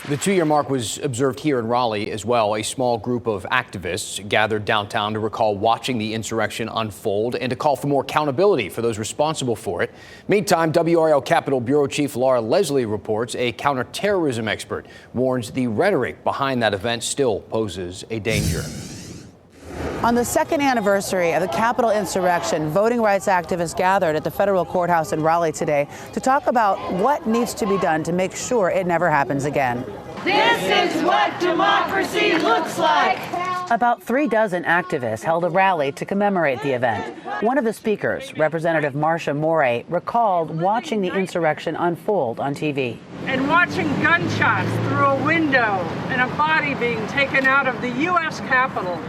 The 2-year mark was observed here in Raleigh as well. A small group of activists gathered downtown to recall watching the insurrection unfold and to call for more accountability for those responsible for it. Meantime, WRAL Capitol Bureau Chief Laura Leslie reports a counterterrorism expert warns the rhetoric behind that event still poses a danger. On the second anniversary of the Capitol insurrection, voting rights activists gathered at the federal courthouse in Raleigh today to talk about what needs to be done to make sure it never happens again. This is what democracy looks like. About 36 activists held a rally to commemorate the event. One of the speakers, Representative Marcia Morey, recalled watching the insurrection unfold on TV. And watching gunshots through a window and a body being taken out of the U.S. Capitol.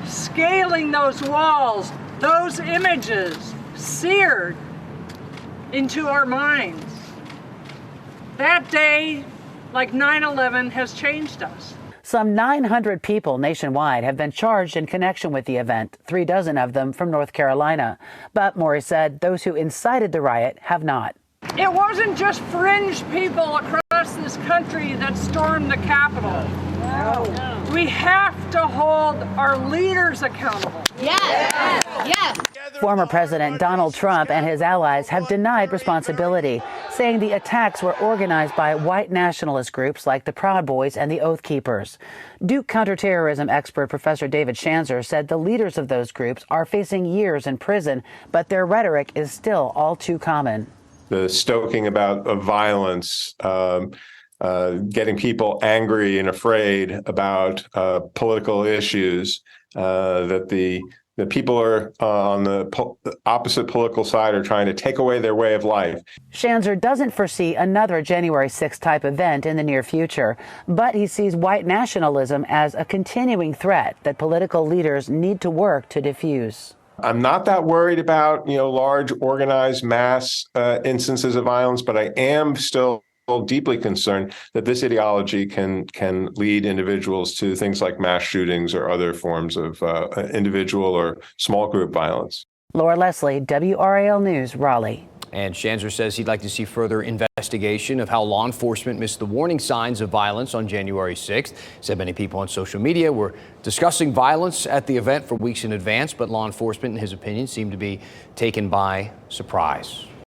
Scaling those walls, those images seared into our minds. That day, like 9/11, has changed us. Some 900 people nationwide have been charged in connection with the event, 36 of them from North Carolina. But Morey said those who incited the riot have not. It wasn't just fringe people across this country that stormed the Capitol. No. We have to hold our leaders accountable. Yes. Yes. Former President Donald Trump and his allies have denied responsibility, saying the attacks were organized by white nationalist groups like the Proud Boys and the Oath Keepers. Duke counterterrorism expert Professor David Schanzer said the leaders of those groups are facing years in prison, but their rhetoric is still all too common. The stoking of violence, getting people angry and afraid about political issues, that the people are on the opposite political side are trying to take away their way of life. Schanzer doesn't foresee another January 6th type event in the near future, but he sees white nationalism as a continuing threat that political leaders need to work to diffuse. I'm not that worried about, large organized mass instances of violence, but I am still deeply concerned that this ideology can lead individuals to things like mass shootings or other forms of individual or small group violence. Laura Leslie, WRAL News, Raleigh. And Schanzer says he'd like to see further investigation of how law enforcement missed the warning signs of violence on January 6th. Said many people on social media were discussing violence at the event for weeks in advance, but law enforcement, in his opinion, seemed to be taken by surprise.